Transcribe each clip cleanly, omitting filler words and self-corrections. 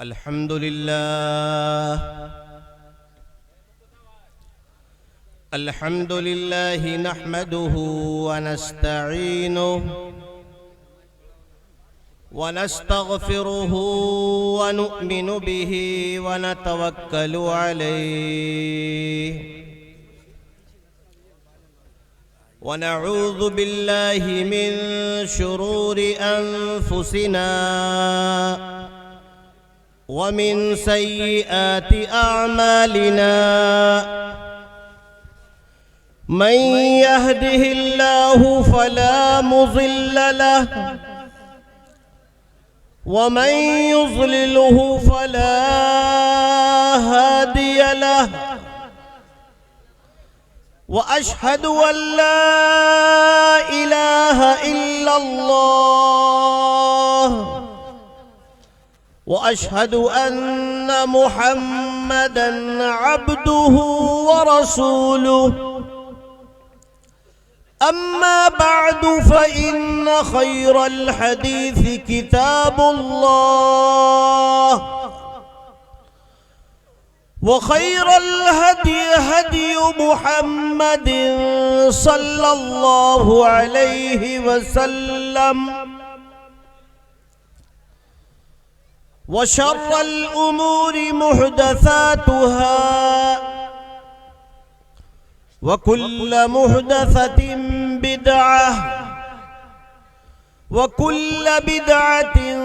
अल्हम्दुलिल्लाह नहमदुहु व नस्तईनुहु व नस्तगफिरुहु व नु'मिनु बिही व नतवक्कलु अलैहि व नऊज़ु बिल्लाहि मिन शुरूरि अनफुसिना वमिन सय्यिआति अअमालिना मन यहदिहिल्लाहु फला मुज़िल्ल लहु वमन युज़्लिलहु फला हादिय लहु व अशहदु अल्ला इलाहा इल्लल्लाह वअशहदु अन्न मुहम्मदन अब्दुहु व रसूलुहु अम्मा बअदु फ़इन्न खैरल हदीस किताबुल्लाह व खैरल हदी हदी मुहम्मदिन सल्लल्लाहु अलैहि वसल्लम व शर्रल उमूरि मुहदसातुहा व कुल्ल मुहदसतिन बिदअह व कुल्ल बिदअतिन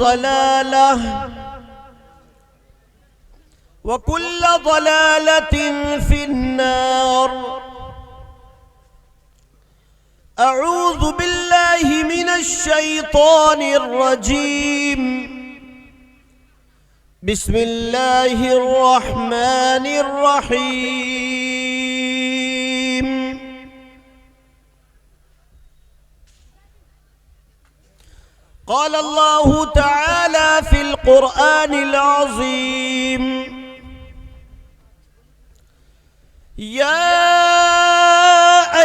ज़लालह व कुल्ल ज़लालतिन फिन्नार अऊज़ु बिल्लाहि मिनश शैतानिर रजीम बिस्मिल्लाहिर रहमानिर रहीम क़ाल अल्लाहु तआला फ़िल क़ुरआनिल अज़ीम या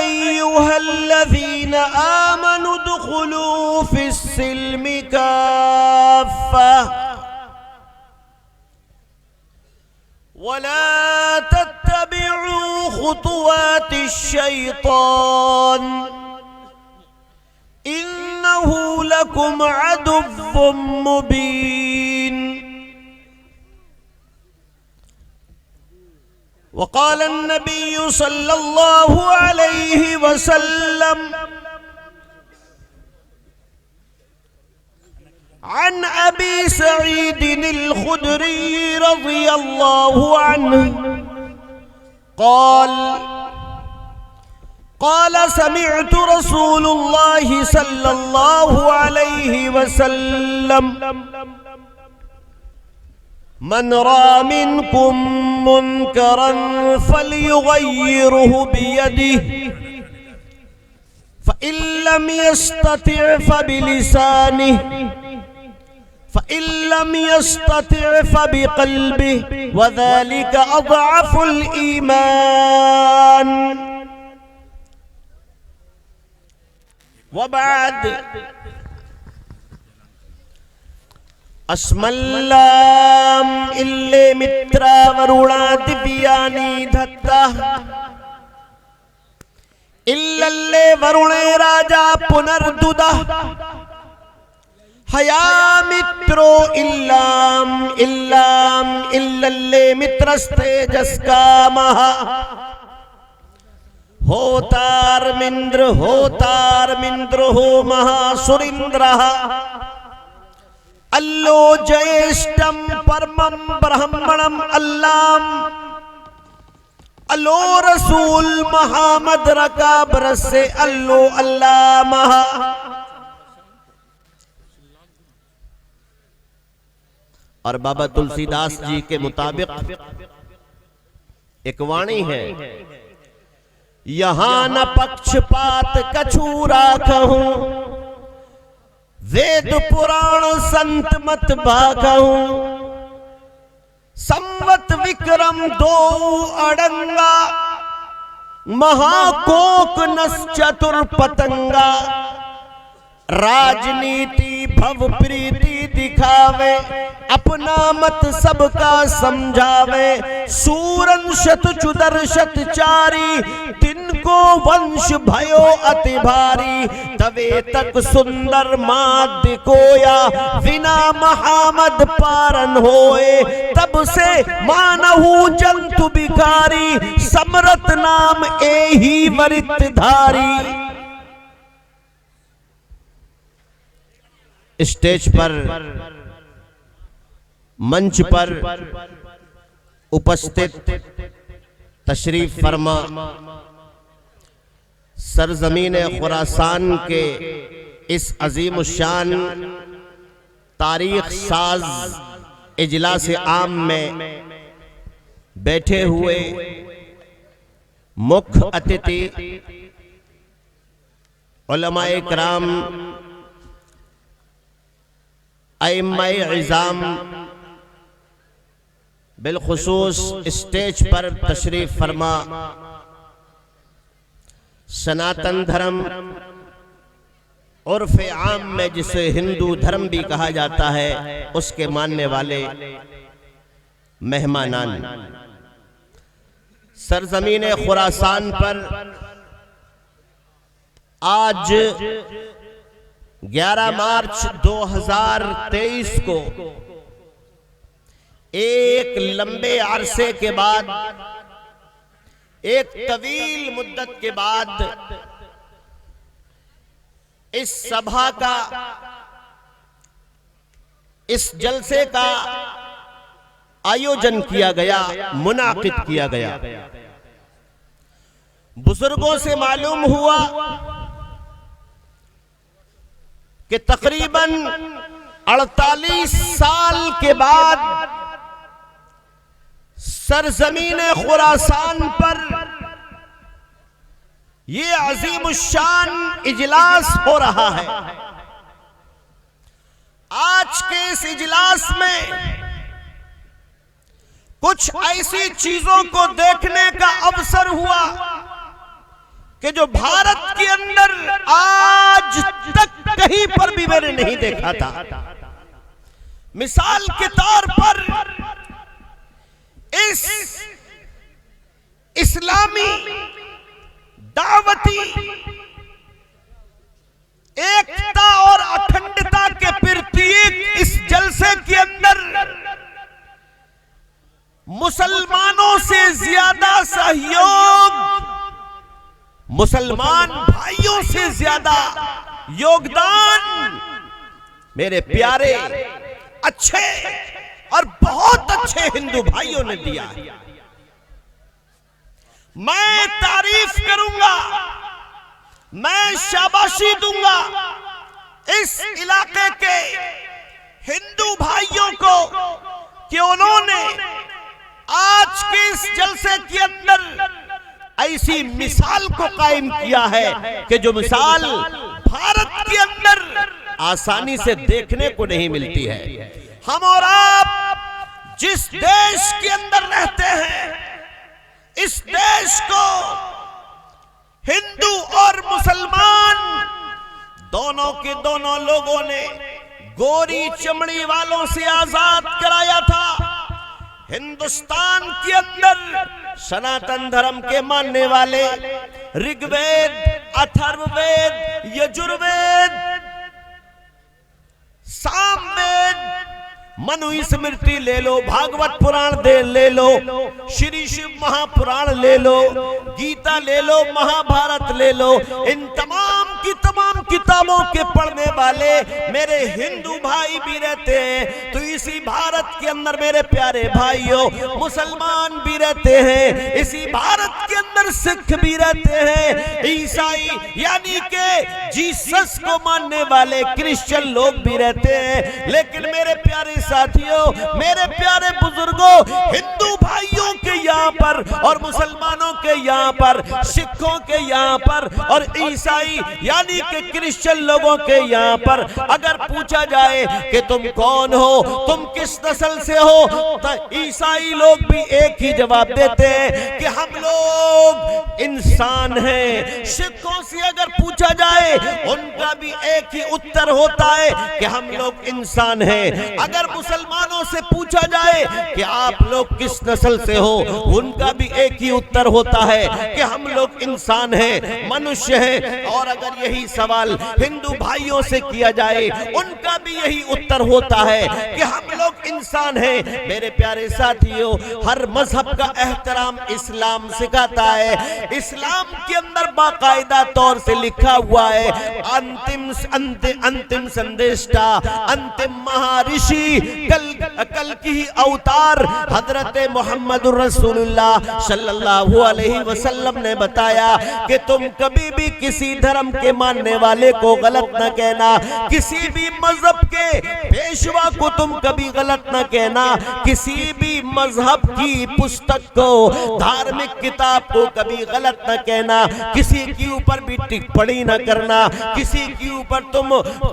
अय्युहल्लज़ीना आमनु उदख़ुलू फ़िस्सिल्मि काफ़्फ़ah वला तत्तबिउ खुतुवातिश्शैतान इन्नहु लकुम अदुव्वुम मुबीन वक़ाल अन्नबिय्यु सल्लल्लाहु अलैहि वसल्लम अन अबी सईदिनिल खुदरी रज़ियल्लाहु अन्हु क़ाल समिअतु रसूलुल्लाहि सल्लल्लाहु अलैहि वसल्लम मन रा मिनकुम मुनकरन फलयुग़य्यिरहु बियदिहि फ़इन लम यस्तति' फ़बिलिसानिहि फ़इन लम यस्तति' फ़बिक़ल्बिहि वज़ालिका अज़अफ़ुल ईमान वबअद अस्मल्लाम इल्ले मित्रा वरुणा दिव्यानि धत्ता इल्लल्ले वरुणे राजा पुनर्दुदा हया मित्रो इल्लाम इल्लाम इल्लल्ले मित्रस्ते जस्कामः होतार मिंद्र हो महासुरिंद्रः अल्लो ज्येष्ठम परमं ब्रह्मणम अल्लाम अल्लो रसूल मोहम्मद रका बरसे अल्लो अल्लाह। और बाबा तुलसीदास जी के मुताबिक एक वाणी है, यहां न पक्षपात कछु राखहूं, वेद पुराण संत मत भागहूं, संवत विक्रम दो अड़ंगा, महाकोक नस चतुर पतंगा, राजनीति भव प्रीति दिखावे, अपना मत सबका समझावे। सूरन शत चुदर शत चारी, तिनको वंश भयो अति भारी। तवे तक सुंदर माध्य कोया, बिना महामद पारन होए। तब से मानहु जंतु बिकारी, समरत नाम एही वरित धारी। स्टेज पर, मंच पर उपस्थित तशरीफ फरमा सरजमीन खुरासान के इस अजीम शान तारीख साज इजलास आम में बैठे हुए मुख्य अतिथि उलमाए कराम, अइम्माए इज़ाम, बिलखुसूस स्टेज पर तशरीफ फरमा सनातन धर्म उर्फ आम में जिसे हिंदू धर्म भी कहा जाता है, उसके मानने वाले मेहमानान, सरजमीन खुरासान पर आज 11 मार्च 2023 को एक लंबे अरसे के बाद, एक तवील मुद्दत के बाद इस सभा का, इस जलसे का आयोजन किया गया, मुनाकिद किया गया। बुजुर्गों से मालूम हुआ कि तकरीबन 48 साल के बाद सरजमीन खुरासान पर ये अजीमुश्शान इजलास हो रहा है। आज के इस इजलास में कुछ ऐसी चीजों को देखने का अवसर हुआ कि जो भारत के अंदर आज तक कहीं पर भी मैंने नहीं देखा था। मिसाल के तौर पर इस इस्लामी दावती एकता और अखंडता के प्रतीक इस जलसे के अंदर मुसलमानों से ज्यादा सहयोग, मुसलमान भाइयों से ज्यादा योगदान मेरे प्यारे, अच्छे और बहुत अच्छे हिंदू भाइयों ने दिया है। मैं तारीफ करूंगा, मैं शाबाशी दूंगा इस इलाके के हिंदू भाइयों को कि उन्होंने आज के इस जलसे के अंदर ऐसी मिसाल को कायम किया है कि जो मिसाल भारत के अंदर आसानी से देखने को नहीं मिलती है। हम और आप जिस देश के अंदर रहते हैं, इस देश को हिंदू और मुसलमान दोनों के दोनों लोगों ने गोरी चमड़ी वालों से आजाद कराया था। हिंदुस्तान के अंदर सनातन धर्म के मानने वाले ऋग्वेद, अथर्ववेद, यजुर्वेद, सामवेद, मनुस्मृति ले लो, भागवत पुराण ले लो, श्री शिव महापुराण ले लो, गीता ले लो, महाभारत ले लो, इन तमाम की तमाम किताबों के पढ़ने वाले मेरे हिंदू भाई भी रहते हैं। तो इसी भारत के अंदर मेरे प्यारे भाइयों मुसलमान भी रहते हैं, इसी भारत के अंदर सिख भी रहते हैं, ईसाई यानी के जीसस को मानने वाले क्रिश्चियन लोग भी रहते हैं। लेकिन मेरे प्यारे साथियों, मेरे प्यारे बुजुर्गों, हिंदू भाइयों के यहाँ पर और मुसलमानों के यहाँ पर, सिखों के यहाँ पर और ईसाई यानी कि क्रिश्चियन लोगों के यहाँ पर अगर पूछा जाए कि तुम कौन हो, तुम किस नस्ल से हो, तो ईसाई लोग भी एक ही जवाब देते हैं कि हम लोग इंसान हैं। सिखों से अगर पूछा जाए उनका भी एक ही उत्तर होता है कि हम लोग इंसान हैं। अगर मुसलमानों से पूछा जाए कि आप लोग किस नस्ल से हो, उनका भी एक ही उत्तर होता है कि हम लोग इंसान हैं, मनुष्य हैं। और अगर यही सवाल हिंदू भाइयों से किया जाए उनका भी यही उत्तर होता है कि हम लोग इंसान हैं। मेरे प्यारे साथियों, हर मजहब का एहतराम इस्लाम सिखाता है। इस्लाम के अंदर बाकायदा तौर से लिखा हुआ है अंतिम संदेष्टा, अंतिम महर्षि, कल की अवतार हजरत मोहम्मद रसूलुल्लाह सल्लल्लाहु अलैहि वसल्लम ने बताया कि तुम कभी भी किसी धर्म के मानने वाले को गलत न कहना, किसी भी मजहब के पेशवा को तुम कभी गलत न कहना, किसी भी मजहब की पुस्तक को, धार्मिक किताब को कभी गलत न कहना, किसी के ऊपर भी टिप्पणी न करना, किसी के ऊपर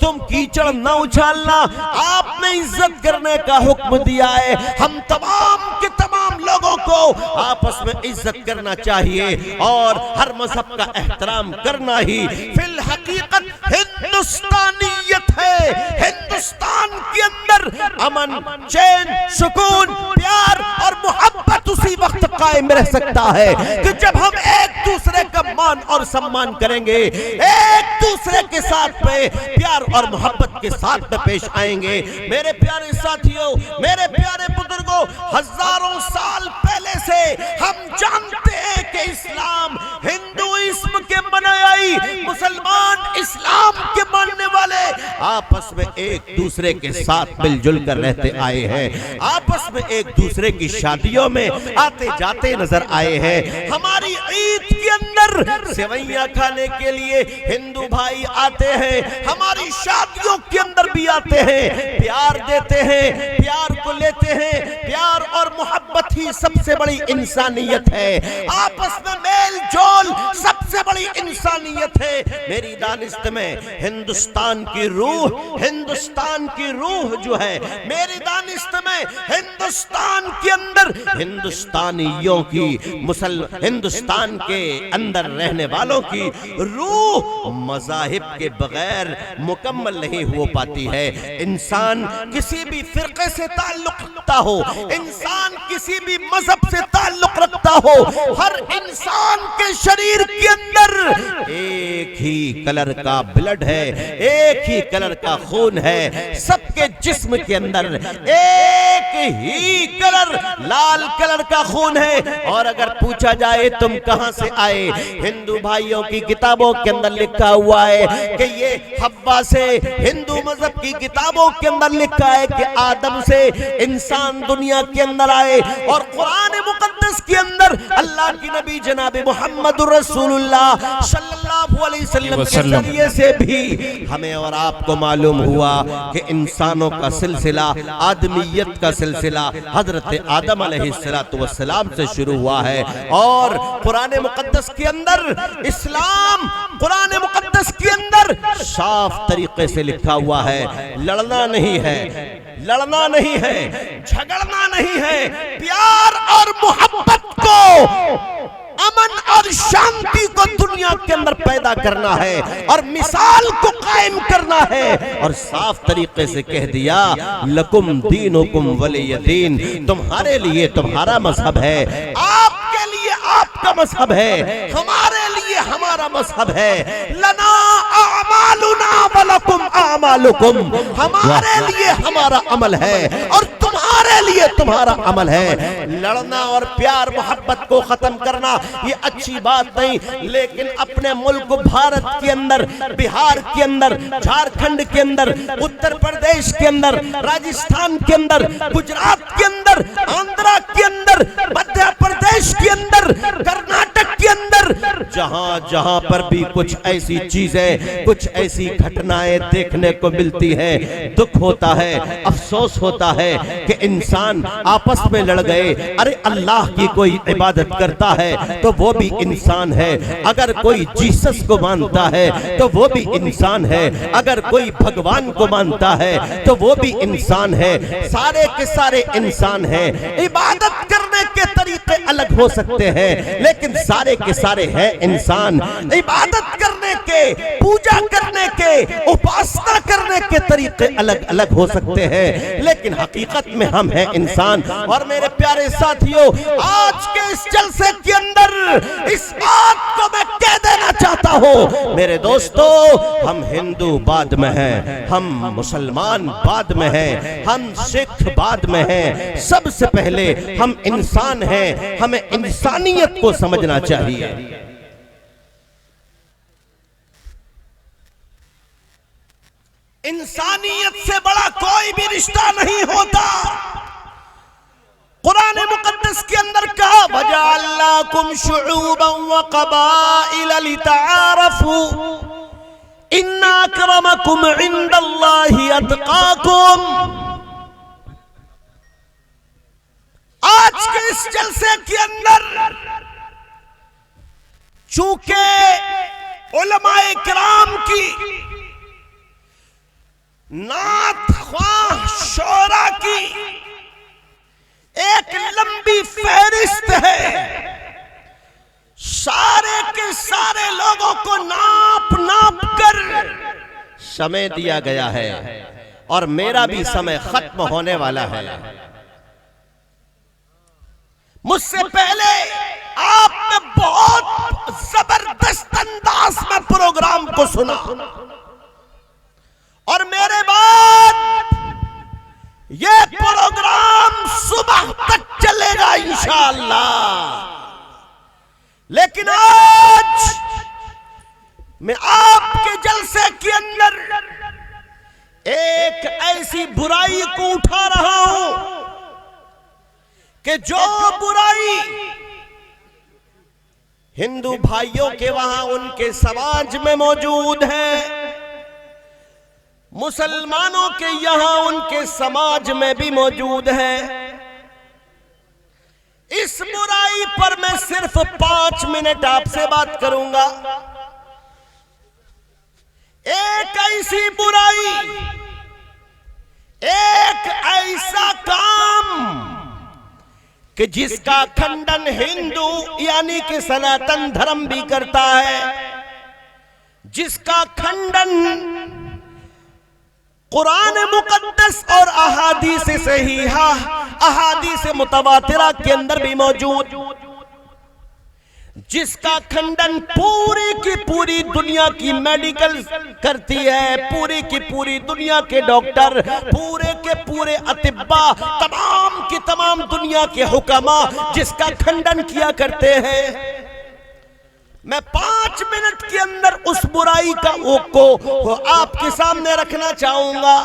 तुम कीचड़ न उछालना। आपने इज्जत करने का हुक्म दिया है। हम तमाम के तमाम लोगों को आपस में इज्जत करना चाहिए और हर मजहब का एहतराम करना ही फिल हकीकत हिंदुस्तानियत है। हिंदुस्तान के अंदर अमन, चैन, सुकून, प्यार और मोहब्बत उसी वक्त कायम रह सकता है कि जब हम एक दूसरे का मान और सम्मान करेंगे, एक दूसरे के साथ में प्यार और मोहब्बत के साथ में पेश आएंगे। मेरे प्यारे साथियों, मेरे प्यारे बुजुर्गों, हजारों साल पहले से हम जानते हैं कि इस्लाम हिंदुइज्म के बनाई, मुसलमान इस्लाम के मानने वाले आपस में एक दूसरे के साथ मिलजुल कर रहते आए हैं, आपस में एक दूसरे की शादियों में आते जाते नजर आए हैं। हमारी ईद के अंदर सेवैयां खाने के लिए हिंदू भाई आते हैं, हमारी शादियों के अंदर भी आते हैं, प्यार देते हैं, प्यार को लेते हैं। प्यार और मोहब्बत ही सबसे बड़ी इंसानियत है। आपस में मेल जोल सबसे बड़ी इंसानियत है। मेरी दानिश्त में हिंदुस्तान की रूह, हिंदुस्तान की रूह जो है, मेरी दानिश्त में हिंदुस्तान के अंदर हिंदुस्तानियों की, हिंदुस्तान के अंदर रहने वालों की रूह मज़ाहिब के बगैर मुकम्मल नहीं हो पाती है। इंसान किसी भी फिरके से ताल्लुक रखता हो, इंसान किसी भी मजहब से ताल्लुक रखता हो, हर इंसान के शरीर के अंदर एक ही कलर का ब्लड है, एक ही कलर का खून है। सबके जिस्म के अंदर एक ही कलर, लाल कलर का खून है। और अगर पूछा जाए तुम कहां से आए, हिंदू भाइयों की किताबों के अंदर लिखा हुआ है कि ये हव्वा से, हिंदू मजहब की किताबों के अंदर लिखा है कि आदम से इंसान दुनिया के अंदर आए। और कुरान मुकद्दस के अंदर अल्लाह की नबी जनाब मोहम्मद रसूलुल्लाह सल्लल्लाहु अलैहि वसल्लम के जरिए से भी हमें और आपको मालूम हुआ कि इंसानों का सिलसिला, आदमियत का सिलसिला हजरत आदम अलैहिस्सलातु वस्सलाम से शुरू हुआ है। और कुरान मुकद्दस के अंदर, इस्लाम कुरान मुकद्दस के अंदर साफ तरीके से लिखा हुआ है, लड़ना नहीं है, लड़ना नहीं है, झगड़ना नहीं है, प्यार और मोहब्बत को, अमन और शांति को दुनिया के अंदर पैदा करना है और मिसाल को कायम करना है। और साफ तरीके से कह दिया, लकुम दीनुकुम वलिय दीन, तुम्हारे लिए तुम्हारा मजहब है, आपके लिए आपका मजहब है, हमारे लिए हमारा मजहब है। लना आमालुना वलकुम आमालुकुम, हमारे लिए हमारा अमल है और तुम्हारे लिए तुम्हारा अमल है। लड़ना और प्यार मोहब्बत को खत्म करना ये अच्छी बात नहीं, लेकिन अपने मुल्क भारत के अंदर, बिहार के अंदर, झारखंड के अंदर, उत्तर प्रदेश के अंदर, राजस्थान के अंदर, गुजरात के अंदर, आंध्रा के अंदर, मध्य प्रदेश के अंदर, कर्नाटक के अंदर, जहां जहां जहां पर भी कुछ ऐसी चीजें, कुछ ऐसी घटनाएं देखने को मिलती है, दुख होता है, अफसोस होता है कि इंसान आपस में लड़ गए। अरे अल्लाह की कोई इबादत करता है तो वो भी इंसान है, अगर कोई जीसस को मानता है तो वो भी इंसान है, अगर कोई भगवान को मानता है तो वो भी इंसान है। सारे के सारे इंसान हैं। इबादत करने के तरीके अलग हो सकते हैं लेकिन सारे के सारे हैं इंसान। इबादत करने के, पूजा करने के, उपासना करने के तरीके अलग अलग हो सकते हैं लेकिन हकीकत में हम हैं इंसान। और मेरे प्यारे साथियों, आज के इस जलसे के अंदर इस बात को मैं कह देना चाहता हूं, मेरे दोस्तों, हम हिंदू बाद में हैं, हम मुसलमान बाद में हैं, हम सिख बाद में हैं, सबसे पहले हम इंसान हैं। हमें इंसानियत को समझना चाहिए। इंसानियत से बड़ा कोई भी रिश्ता नहीं होता। कुरान मुकद्दस के अंदर कहा, वजअलनाकुम शुऊबन व क़बाइल लितआरफू इन्ना अक्रमकुम इंदल्लाहि अत्क़ाकुम। आज के इस जलसे के अंदर चूंकि उलमाए किराम की, नात ख्वाह शोरा की एक लंबी फहरिस्त है, सारे के सारे लोगों को नाप नाप कर समय दिया गया है और मेरा भी समय खत्म होने वाला है। मुझसे पहले आपने बहुत जबरदस्त अंदाज में प्रोग्राम को सुना और मेरे बाद ये प्रोग्राम सुबह तक चलेगा इंशाअल्लाह। लेकिन आज मैं आपके जलसे के अंदर एक ऐसी बुराई को उठा रहा हूं कि जो बुराई हिंदू भाइयों के वहां उनके समाज में मौजूद है, मुसलमानों के यहां उनके समाज में भी मौजूद है। इस बुराई पर मैं सिर्फ 5 मिनट आपसे बात करूंगा। एक ऐसी बुराई, एक ऐसा काम कि जिसका खंडन हिंदू यानी कि सनातन धर्म भी करता है, जिसका खंडन कुरान मुकद्दस और अहादीस सहीहा, अहादीस मुतवातिरा के अंदर भी मौजूद, जिसका खंडन पूरी की पूरी दुनिया की मेडिकल करती है, पूरी की पूरी दुनिया के डॉक्टर, पूरे के पूरे अतिब्बा, तमाम की तमाम दुनिया के हुक्मा जिसका खंडन किया करते हैं। मैं 5 मिनट के अंदर उस बुराई का को आपके सामने रखना चाहूंगा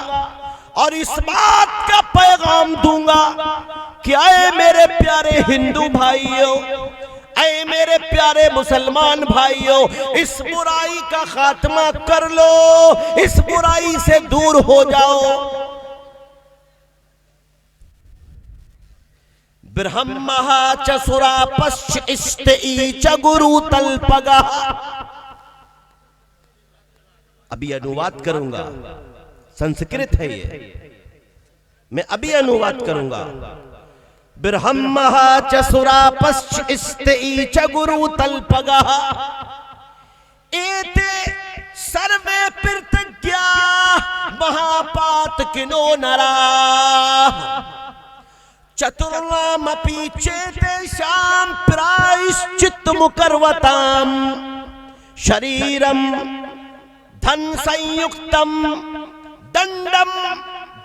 और इस बात का पैगाम दूंगा कि आए मेरे प्यारे हिंदू भाइयों, ऐ मेरे प्यारे मुसलमान भाइयों, इस बुराई का खात्मा कर लो, इस बुराई से दूर हो जाओ। ब्रह्महा च सुरापश्च इष्टई च गुरु तल्पगा। अभी अनुवाद करूंगा, संस्कृत है ये, मैं अभी अनुवाद करूंगा। ब्रह्महा च सुरापश्च इष्टई च गुरु तल्पगा एते सर्वे प्रत्यज्ञा महापात किनो नरा चतुर्नामपि चेतेषां प्रायश्चित्त मुकर्वताम शरीरम धन संयुक्तम दंडम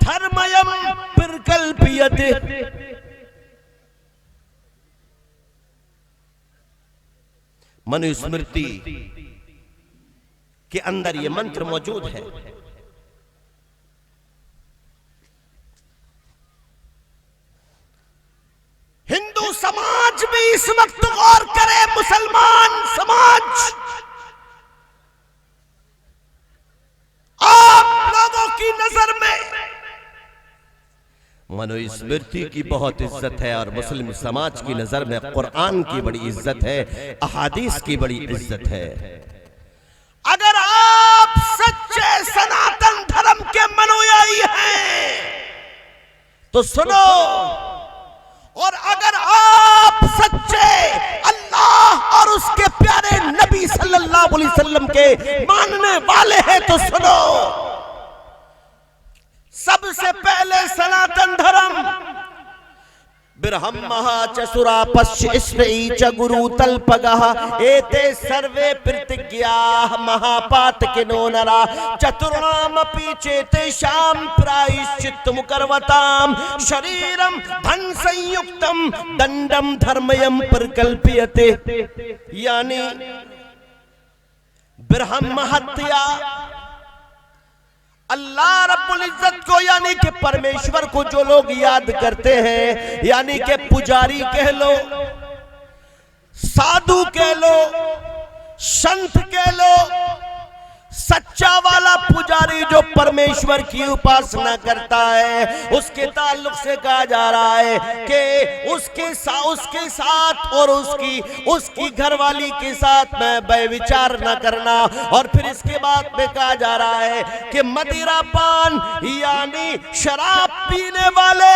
धर्मयम प्रकल्प्यते। मनुस्मृति के अंदर ये मंत्र मौजूद है। हिंदू तो समाज भी इस वक्त गौर करे, मुसलमान समाज, आप लोगों की नजर में मनुस्मृति की बहुत इज्जत है और मुस्लिम समाज की नजर में कुरान की बड़ी इज्जत है, अहादीस की बड़ी इज्जत है। अगर आप सच्चे सनातन धर्म के अनुयायी हैं तो सुनो, और अगर आप सच्चे अल्लाह और उसके प्यारे नबी सल्लल्लाहु अलैहि वसल्लम के मानने वाले हैं तो सुनो, सबसे पहले सनातन धर्म ब्रह्मः च सुरापश्चिस्मै च गुरु तल्पगः एते सर्वे प्रतिज्ञाः महापातकिनो नरा चतुर्णामपि चेतेषां प्रायश्चित्तमुकर्वतां शरीरं धन संयुक्तं दंडं धर्मयं प्रकल्प्यते। यानी ब्रह्म हत्या, अल्लाह रब्बुल इज्जत को यानी कि परमेश्वर को जो लोग याद करते हैं, यानी कि पुजारी कह लो, साधु कह लो, संत कह लो, सच्चा वाला पुजारी जो परमेश्वर की उपासना करता है, उसके ताल्लुक से कहा जा रहा है कि उसके साथ और उसकी घरवाली के साथ में व्यभिचार न करना। और फिर इसके बाद में कहा जा रहा है कि मदिरा पान यानी शराब पीने वाले,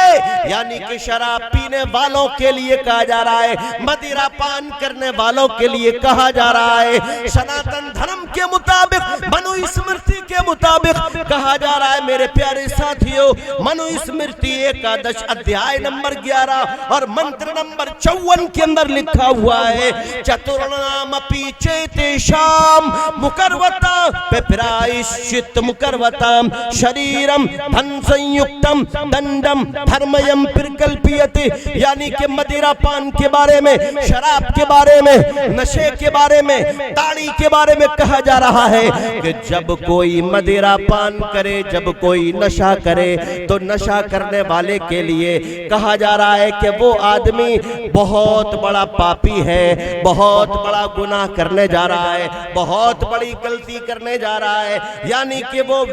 यानी कि शराब पीने वालों के लिए कहा जा रहा है, मदिरा पान करने वालों के लिए कहा जा रहा है। सनातन धर्म के मुताबिक, मनुस्मृति के मुताबिक कहा जा रहा है मेरे प्यारे साथियों, मनुस्मृति एकादश अध्याय नंबर 11 और मंत्र नंबर 54 के अंदर लिखा हुआ है, चतुर्णामपि चेतेषां मुकर्वता प्रायश्चित्त मुकर्वतां शरीरम धन संयुक्तम दंडम धर्मयं प्रकल्प्यते। यानी कि मदिरा पान के बारे में, शराब के बारे में, नशे के बारे में, ताड़ी के बारे में कहा जा रहा है कि जब कोई मदिरा पान करे, जब कोई नशा करे, तो नशा करने वाले के लिए कहा जा रहा है कि वो आदमी बहुत बड़ा पापी है, बहुत बड़ा गुनाह करने जा रहा है, बहुत बड़ी गलती करने जा रहा है। यानी कि वो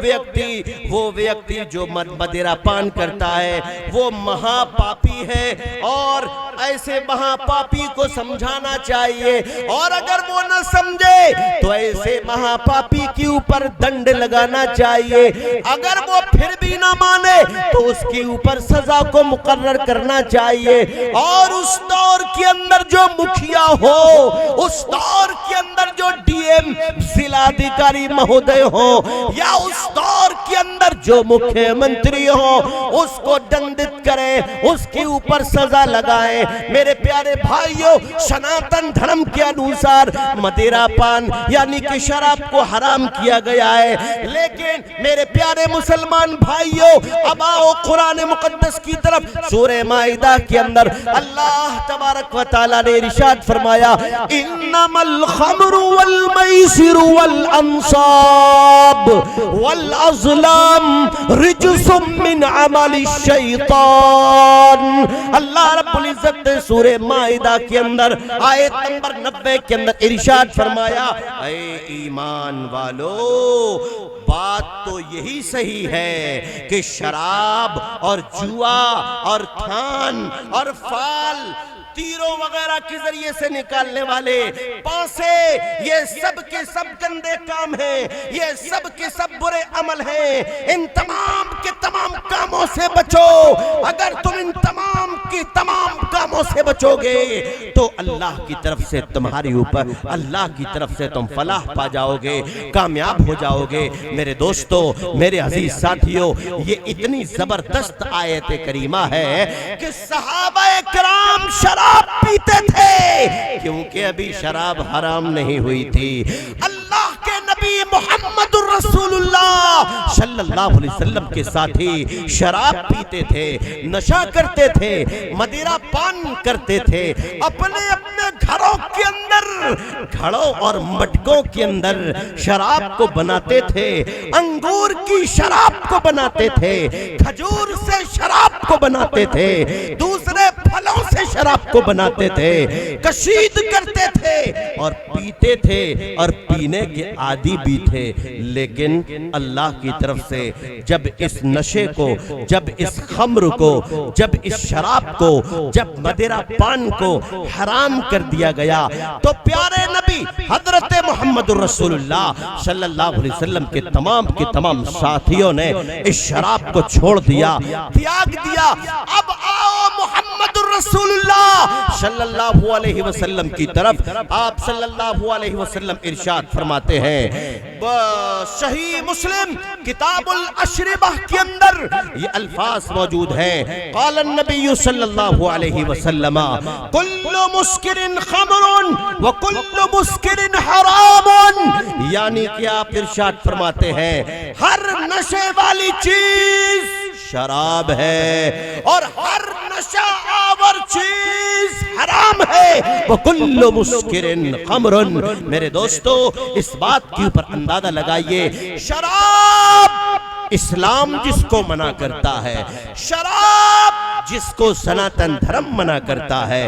व्यक्ति जो मदिरा पान करता है वो महापापी है, और ऐसे महापापी को समझाना चाहिए, और अगर वो न समझे तो ऐसे महापापी के ऊपर दंड लगाना चाहिए। अगर वो फिर भी ना माने तो उसके ऊपर सजा को मुकर्रर करना चाहिए। और उस दौर के अंदर जो मुखिया हो, उस दौर के अंदर जो डीएम जिलाधिकारी महोदय हो, या उस दौर के अंदर जो मुख्यमंत्री हो, उसको दंडित करे, उसके ऊपर सजा लगाए। मेरे प्यारे भाइयों, सनातन धर्म के अनुसार मदिरा पान यानी कि शराब को हराम किया गया है। लेकिन मेरे प्यारे मुसलमान भाइयों, अब आओ कुरान मुकद्दस की तरफ। सूरह माइदा के अंदर अल्लाह तबारक व तआला ने इरशाद फरमाया, इन्नमल खमरु वल मैसिरु वल अंसाब वल अज़लाम रिजसुम मिन अमलि शैतान। अल्लाह रब्बुल इज्जत ने सूरह माइदा के अंदर आयत नंबर 90 के अंदर इरशाद फरमाया, ऐ ईमान वालो, बात तो यही सही है कि शराब और जुआ और थान और फाल, तीरों वगैरह के जरिए से निकालने वाले पासे, ये सब के सब गंदे काम हैं, ये सब के सब बुरे अमल हैं। इन तमाम के तमाम कामों से बचो। अगर तुम इन तमाम के तमाम कामों से बचोगे तो अल्लाह की तरफ से तुम्हारे ऊपर, अल्लाह की तरफ से तुम फलाह पा जाओगे, कामयाब हो जाओगे। मेरे दोस्तों, मेरे अजीज साथियों, ये इतनी जबरदस्त आयत करीमा है कि सहाबाए किराम शराब पीते थे, क्योंकि अभी शराब हराम नहीं हुई थी। अल्लाह के नबी मुहम्मदुर रसूलुल्लाह सल्लल्लाहु अलैहि वसल्लम के साथी शराब पीते थे, नशा करते थे, मदिरा पान करते थे, अपने अपने घरों के अंदर, घड़ों और मटकों के अंदर शराब को बनाते थे, अंगूर की शराब को बनाते थे, खजूर से शराब को बनाते थे, दूसरे फलों से से शराब को बनाते थे, कशीद करते थे और पीते थे और पीने के आदी भी थे। लेकिन अल्लाह की तरफ से जब इस नशे को, जब इस खम्र को, जब इस शराब को, जब मदिरा पान को हराम कर दिया गया तो प्यारे नबी हजरत मोहम्मदुर रसूलुल्लाह सल्लल्लाहु अलैहि वसल्लम के तमाम साथियों ने इस शराब को छोड़ दिया, त्याग दिया। अब आओ मोहम्मदुर रसूलुल्लाह सल्लल्लाहु अलैहि वसल्लम की तरफ। आप सल्लल्लाहु अलैहि वसल्लम इरशाद फरमाते हैं, सही मुस्लिम किताबुल अशरिबह के अंदर ये अल्फाज मौजूद हैं, क़ालन नबी सल्लल्लाहु अलैहि वसल्लम कुल्लु मुस्किरिन खमरुन व कुल्लु मुस्किरिन हरामुन। यानी कि आप इरशाद फरमाते हैं हर नशे वाली चीज शराब है और हर नशा आवर चीज हराम है। वो कुल्लु मुस्किरिन खमरुन। मेरे दोस्तों, इस बात के ऊपर अंदाजा लगाइए, शराब इस्लाम जिसको मना करता है, शराब जिसको सनातन धर्म मना करता है,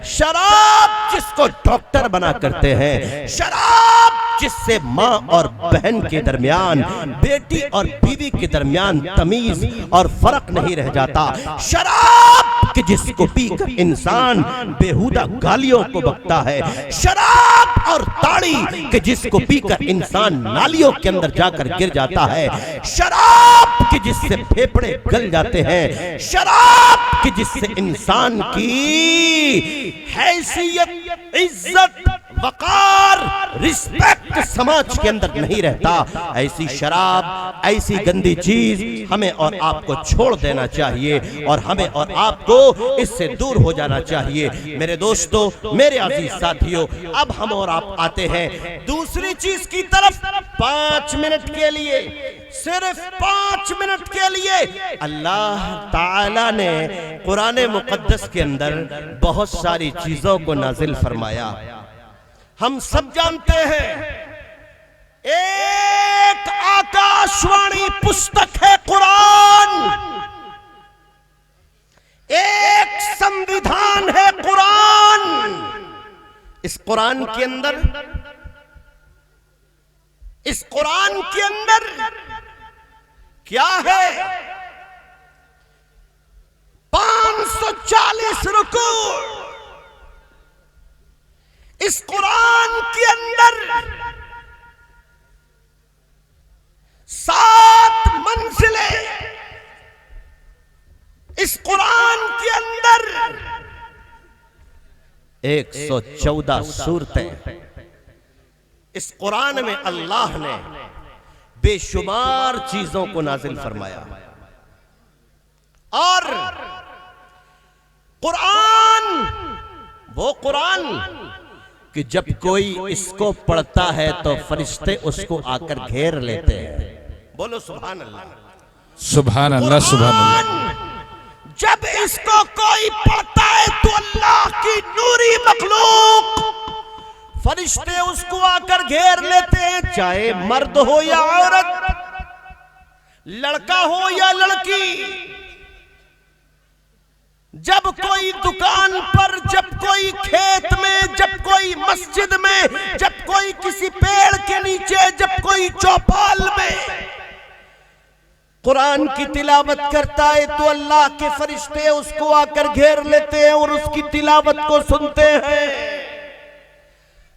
शराब जिसको डॉक्टर मना करते हैं, शराब जिससे माँ और बहन के दरमियान, बेटी और बीवी के दरमियान तमीज और फर्क नहीं रह जाता, शराब कि जिसको पीकर इंसान बेहुदा गालियों को बकता है, शराब और ताड़ी कि जिसको पीकर इंसान नालियों के अंदर जाकर गिर जाता है, शराब कि जिससे फेफड़े गल जाते हैं, शराब कि जिससे इंसान की हैसियत, इज्जत, वकार, रिस्पेक्ट समाज के अंदर नहीं रहता। ऐसी शराब, ऐसी गंदी चीज हमें और आपको छोड़ देना चाहिए और हमें और आपको इससे दूर हो जाना चाहिए। मेरे दोस्तों, मेरे अजीज साथियों, अब हम और आप आते हैं दूसरी चीज की तरफ। 5 मिनट के लिए, सिर्फ 5 मिनट के लिए अल्लाह ताला ने कुरान मुकद्दस के अंदर बहुत सारी चीजों को नाजिल फरमाया। हम सब जानते हैं एक आकाशवाणी पुस्तक है कुरान, एक संविधान है कुरान। इस कुरान के अंदर, इस कुरान के अंदर क्या है? 540 रुकू इस कुरान के अंदर, 7 मंजिलें इस कुरान के अंदर, 114 सूरतें। इस कुरान में अल्लाह ने बेशुमार चीजों को नाजिल फरमाया और कुरान, वो कुरान कि जब कोई इसको पढ़ता है तो फरिश्ते उसको आकर घेर लेते हैं। बोलो सुभान अल्लाह, सुभान अल्लाह, सुभान अल्लाह। जब इसको कोई पढ़ता है तो अल्लाह की नूरी मखलूक, फरिश्ते उसको आकर घेर लेते हैं, चाहे मर्द हो या औरत, लड़का हो या लड़की। जब कोई दुकान पर, जब कोई खेत में, जब कोई मस्जिद में, जब कोई किसी पेड़ के नीचे, जब कोई चौपाल में कुरान की तिलावत करता है तो अल्लाह के फरिश्ते उसको आकर घेर लेते हैं और उसकी तिलावत को सुनते हैं।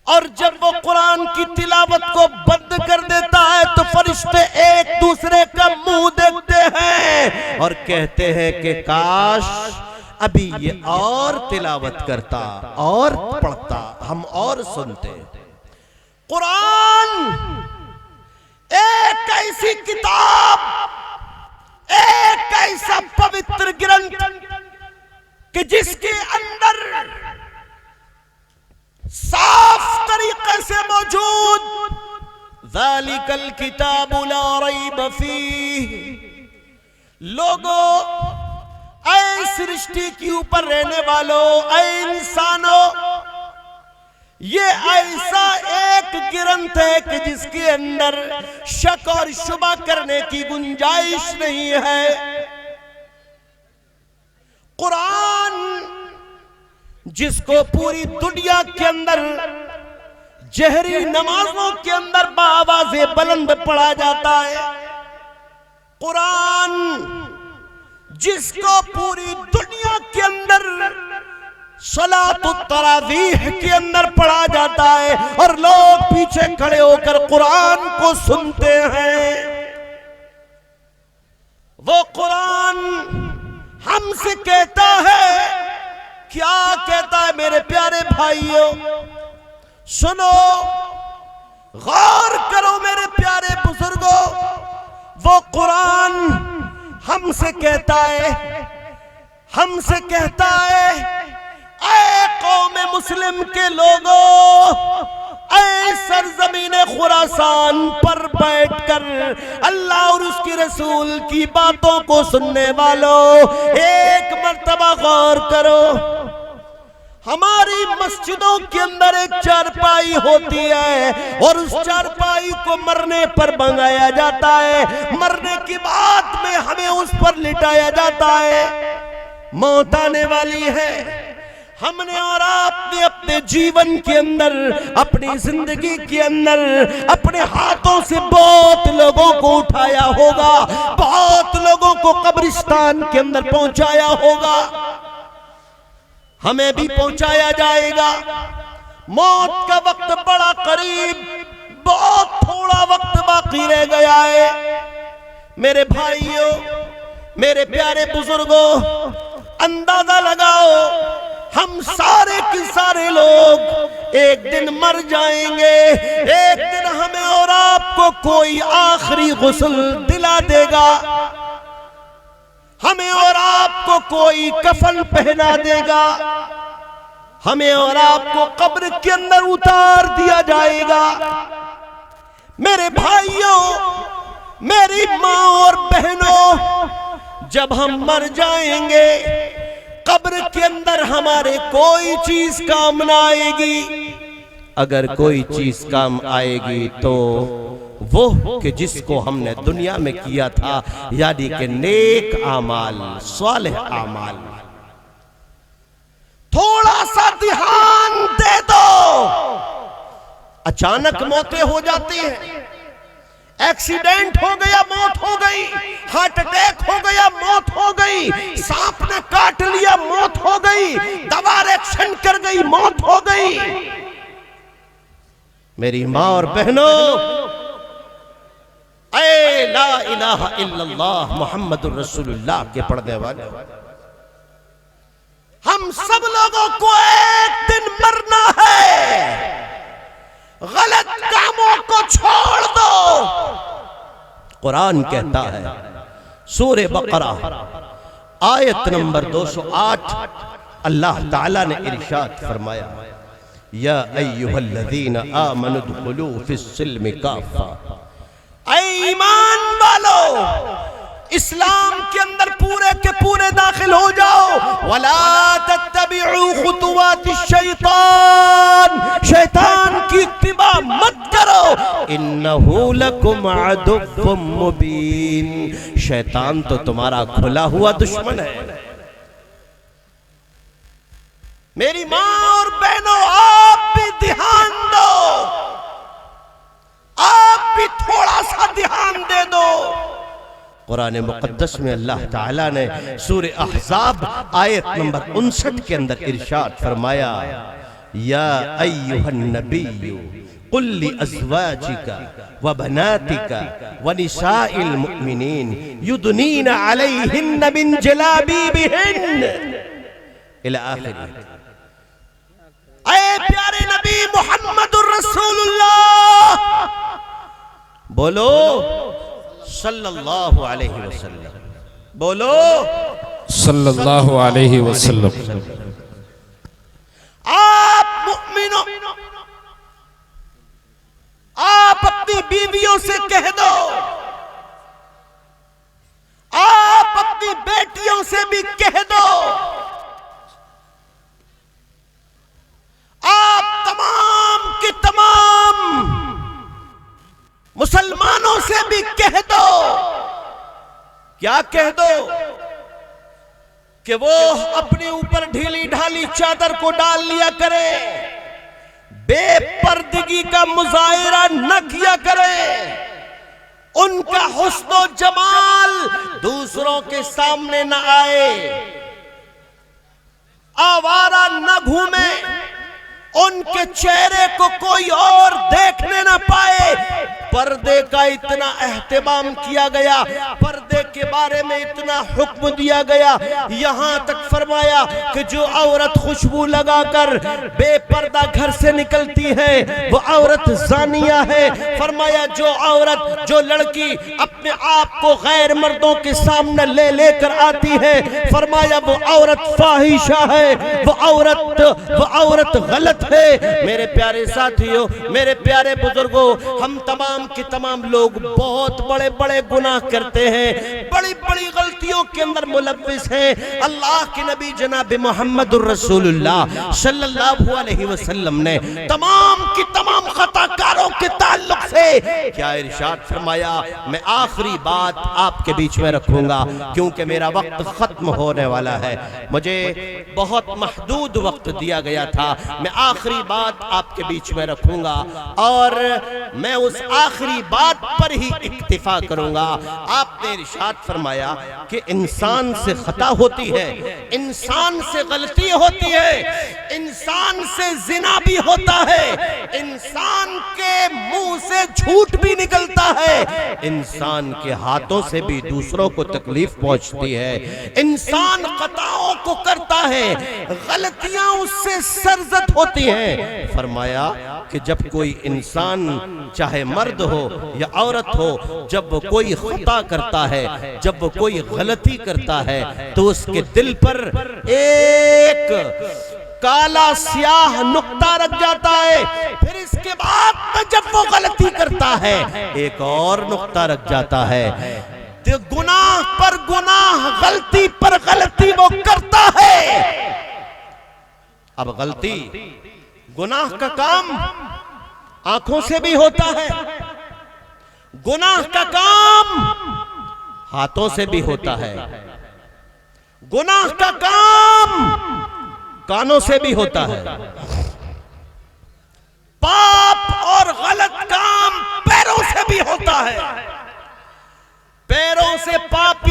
और जब वो कुरान की तिलावत को बंद कर देता है तो फरिश्ते एक दूसरे का मुंह देखते हैं और कहते हैं कि काश अभी ये और तिलावत करता और पढ़ता, हम और सुनते। कुरान एक ऐसी किताब, एक ऐसा पवित्र ग्रंथ कि जिसके अंदर साफ तरीके से मौजूद ज़ालिकल किताबु ला रैब फीह। लोगों, ऐ सृष्टि के ऊपर रहने वालों, ऐ इंसानों, ये ऐसा एक ग्रंथ है कि जिसके अंदर शक और शुबा करने की गुंजाइश नहीं है। कुरान जिसको पूरी दुनिया के अंदर जहरी नमाजों के अंदर बाआवाज़े बुलंद पढ़ा जाता है, कुरान जिसको पूरी दुनिया के अंदर सलातुत तरावीह के अंदर पढ़ा जाता है और लोग पीछे खड़े होकर कुरान को सुनते हैं, वो कुरान हमसे कहता है, क्या कहता है मेरे प्यारे भाइयों? सुनो, गौर करो मेरे प्यारे बुजुर्गों, वो कुरान हमसे कहता है, ऐ कौम मुस्लिम के लोगों, ऐ सरजमीने खुरासान पर बैठकर अल्लाह और उसकी रसूल की बातों को सुनने वालों, एक मर्तबा गौर करो। हमारी मस्जिदों के अंदर एक चारपाई होती है और उस चारपाई को मरने पर मंगाया जाता है, मरने की बात में हमें उस पर लिटाया जाता है। मौत आने वाली है, हमने और आपने अपने जीवन के अंदर, अपनी जिंदगी के अंदर अपने हाथों से बहुत लोगों को उठाया होगा, बहुत लोगों को कब्रिस्तान के अंदर पहुंचाया होगा, हमें भी पहुंचाया जाएगा। मौत का वक्त बड़ा करीब, बहुत थोड़ा वक्त बाकी रह गया है। मेरे भाइयों, मेरे प्यारे बुजुर्गों, अंदाजा लगाओ, हम सारे के सारे लोग एक दिन मर जाएंगे। एक दिन हमें और आपको कोई आखिरी गुस्ल दिला देगा, हमें और आपको कोई कफन पहना देगा, हमें और आपको कब्र के अंदर उतार दिया जाएगा। मेरे भाइयों, मेरी माँ और बहनों, जब हम मर जाएंगे कब्र के अंदर हमारे कोई चीज काम ना आएगी। अगर कोई चीज काम आएगी तो वो कि जिसको हमने दुनिया में किया था, यानी कि नेक आमाल, सालेह आमाल। थोड़ा सा ध्यान दे दो, अचानक मौतें हो जाती हैं, एक्सीडेंट हो गया मौत हो गई, हार्ट अटैक हो गया मौत हो गई, सांप ने काट लिया मौत हो गई, दवा रिएक्शन कर गई मौत हो गई। मेरी माँ और बहनों, ऐ ला इलाहा इल्लल्लाह मुहम्मदुर रसूलुल्लाह के पढ़ने वाले, हम सब लोगों को एक दिन मरना है। गलत कामों को छोड़ दो। कुरान कहता है, सूरे बकरा आयत नंबर 208, अल्लाह ताला ने इरशाद फरमाया, या अय्युहल्लज़ीना आमनु दुखुलू फिस्सिल्मि काफ़ा। ऐ ईमान वालो, इस्लाम के अंदर पूरे के पूरे दाखिल हो जाओ। वला तत्तबिउ खुतुवातिश शैतान, शैतान की इत्तिबा मत करो। इन्नहु लकुम अदुव्वुम मुबीन, शैतान तो तुम्हारा खुला हुआ दुश्मन है। मेरी माँ और बहनों, आप भी ध्यान दो, आप भी थोड़ा सा ध्यान दे दो। कुरान मुक़द्दस में अल्लाह ताला ने सूरे अहज़ाब आयत नंबर 59 के अंदर इरशाद फरमाया, या अय्युहन नबिय्यु कुल लि अज़वाजिका व बनातिका व निसाइल मुमिनीन युदनीना अलैहिन्न मिन जलाबीबिहिन्न इला आखिर। ऐ प्यारे नबी मुहम्मदुर रसूलुल्लाह, बोलो सल्लल्लाहु अलैहि वसल्लम, बोलो सल्लल्लाहु अलैहि वसल्लम। आप मुमिनों, आप अपनी बीवियों से कह दो, आप अपनी बेटियों से भी कह दो, आप तमाम के तमाम मुसलमानों से भी कह दो। क्या कह दो? कि वो अपने ऊपर ढीली ढाली चादर को डाल लिया करे, बेपर्दगी का मुजाहिरा न किया करे, उनका हुस्न जमाल दूसरों के सामने न आए, आवारा न घूमे, उनके चेहरे को कोई और देखने न पाए। पर्दे का इतना एहतमाम किया गया, पर्दे के बारे में इतना हुक्म दिया गया, यहां तक फरमाया कि जो औरत खुशबू लगाकर बेपर्दा घर से निकलती है वो औरत जानिया है। फरमाया जो औरत, जो लड़की अपने आप को गैर मर्दों के सामने ले लेकर आती है, फरमाया वो औरत फाहिशा है, वो औरत गलत है। मेरे प्यारे साथियों, मेरे प्यारे बुजुर्गों, हम तमाम के तमाम लोग बहुत बड़े बड़े गुनाह करते हैं, बड़ी बड़ी गलतियों के अंदर मुलव्विस हैं। अल्लाह के नबी जनाब मोहम्मदुर रसूलुल्लाह सल्लल्लाहु अलैहि वसल्लम ने तमाम की तमाम खताकारों के ताल्लुक से क्या इरशाद फरमाया। मैं आखिरी बात आपके बीच में रखूंगा क्योंकि मेरा वक्त खत्म होने वाला है, मुझे बहुत महदूद वक्त दिया गया था। मैं आखिरी बात आपके बीच में रखूंगा और मैं उस आखिरी बात पर ही इक्तिफा करूंगा। आपने इरशाद फरमाया कि इंसान से खता होती है, इंसान से गलती होती है, इंसान से जिना भी होता है, इंसान के मुंह से झूठ भी निकलता है, इंसान के हाथों से भी दूसरों को तकलीफ पहुंचती है, इंसान खताओं को करता है, गलतियां उससे सरजद होती हैं। फरमाया कि जब कोई इंसान चाहे मर्द हो या औरत हो, जब वो कोई खता करता है, जब वो कोई गलती करता है तो उसके दिल पर एक काला स्याह नुक्ता रख जाता है, फिर इसके बाद में जब वो गलती करता है एक और नुक्ता रख जाता है। तो गुनाह पर गुनाह, गलती पर गलती वो करता है। अब गलती, गुनाह का काम आंखों से भी होता है, गुनाह का काम हाथों से भी होता है, गुनाह का काम कानों से भी होता है, पाप और गलत काम पैरों से भी होता है। पैरों से पाप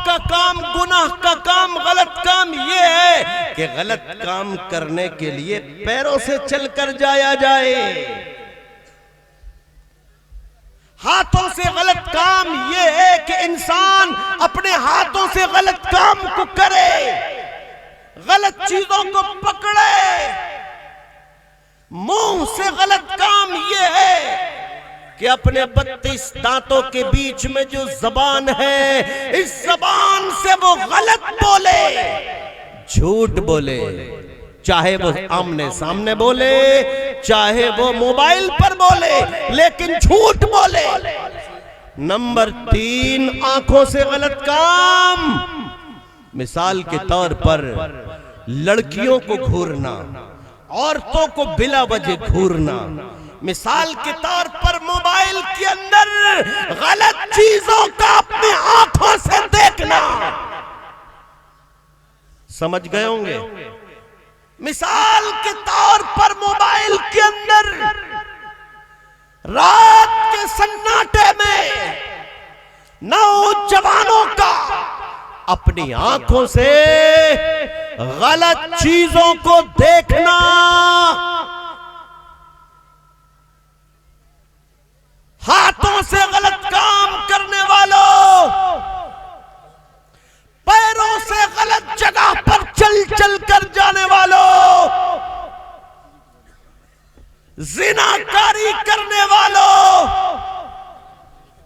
का काम, गुनाह का काम, गलत काम ये है कि गलत काम करने के लिए पैरों से चलकर जाया जाए। हाथों से गलत काम ये है कि इंसान अपने हाथों से गलत काम को करे, गलत चीजों को पकड़े। मुंह से गलत काम ये है कि अपने 32 दांतों के बीच में जो जबान है, इस जबान से वो गलत बोले, झूठ बोले, चाहे वो आमने सामने बोले, चाहे वो मोबाइल पर बोले, लेकिन झूठ बोले। नंबर 3, आंखों से गलत काम। मिसाल के तौर पर लड़कियों को घूरना, औरतों को बिला वजह घूरना, मिसाल के तौर पर मोबाइल के अंदर गलत चीजों का अपनी आंखों से देखना। समझ गए होंगे? मिसाल के तौर पर मोबाइल के अंदर रात के सन्नाटे में नौजवानों का अपनी आंखों से गलत चीजों को देखना। हाथों से गलत काम करने वालों, पैरों से गलत जगह पर चल चल कर जाने वालों, जिनाकारी करने वालों,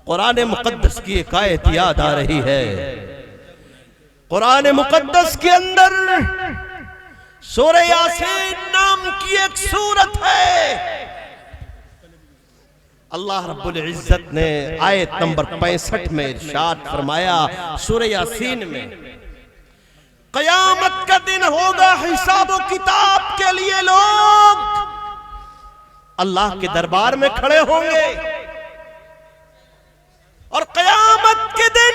कुरान मुकद्दस की एक आयत याद आ रही है। कुरान मुकद्दस के अंदर सूरह यासीन नाम की एक सूरत है। अल्लाह रब्बुल इज्जत ने आयत नंबर 65 में इरशाद फरमाया सूरह यासीन में, क़यामत का दिन होगा, हिसाब किताब के लिए लोग अल्लाह के दरबार में खड़े होंगे और क़यामत के दिन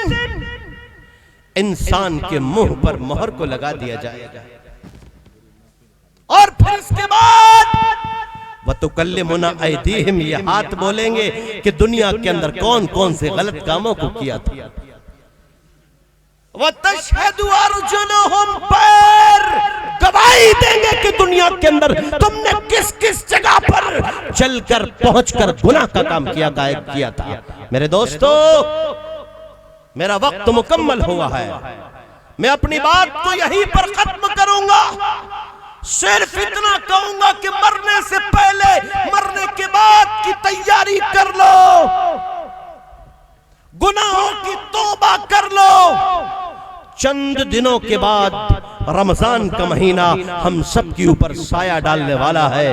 इंसान के मुंह पर मोहर को लगा दिया जाएगा और फिर इसके बाद वतुकल्लिमुना ऐदीहिम, ये हाथ बोलेंगे कि दुनिया के अंदर कौन कौन से गलत कामों को किया था। वतशहदु अर्जुलुहुम, पैर गवाही देंगे कि दुनिया के अंदर तुमने किस किस जगह पर चलकर पहुंचकर गुनाह का काम किया था। मेरे दोस्तों, मेरा वक्त मुकम्मल हुआ है, मैं अपनी बात को यहीं पर खत्म करूंगा। सिर्फ इतना कहूंगा कि मरने से पहले, मरने के बाद की तैयारी कर लो, गुनाहों की तौबा कर लो। चंद दिनों के बाद रमजान का महीना हम सब के ऊपर साया डालने वाला है।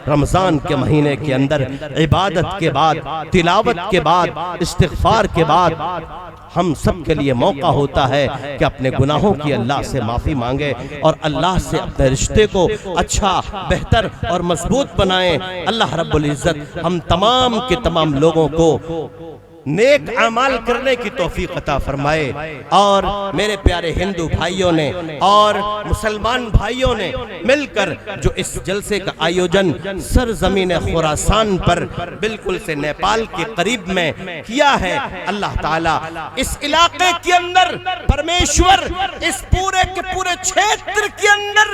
रमजान के महीने के अंदर इबादत के बाद, तिलावत के बाद, इस्तिग़फ़ार के बाद हम सब के लिए मौका होता है कि अपने गुनाहों की अल्लाह से माफ़ी मांगे और अल्लाह से अपने रिश्ते को अच्छा, बेहतर और मजबूत बनाएं। अल्लाह रब्बुल इज़्ज़त हम तमाम के तमाम लोगों को नेक अमाल करने की तौफीक अता फरमाए। और मेरे प्यारे हिंदू भाइयों ने और मुसलमान भाइयों ने मिलकर जो इस जलसे का आयोजन सरजमीन खुरासान पर बिल्कुल से नेपाल के करीब में किया है, अल्लाह ताला इस इलाके के अंदर परमेश्वर इस पूरे के पूरे क्षेत्र के अंदर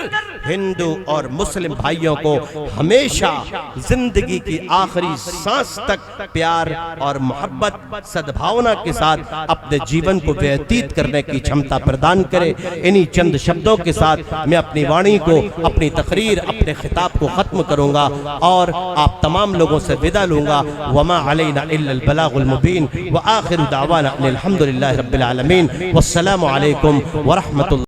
हिंदू और मुस्लिम भाइयों को हमेशा जिंदगी की आखिरी सांस तक प्यार और मोहब्बत, सद्भावना के साथ अपने जीवन को व्यतीत करने की क्षमता प्रदान करे। इन्हीं चंद शब्दों के साथ मैं अपनी वाणी को, अपनी तकरीर, अपने खिताब को खत्म करूंगा और आप तमाम लोगों से विदा लूंगा। वमा अलैना इल्लल बलागुल मुबीन व आखिरु दावाना अनिल हम्दुलिल्लाहि रब्बिल आलमीन। वस्सलामु अलैकुम व रहमतुल्लाह।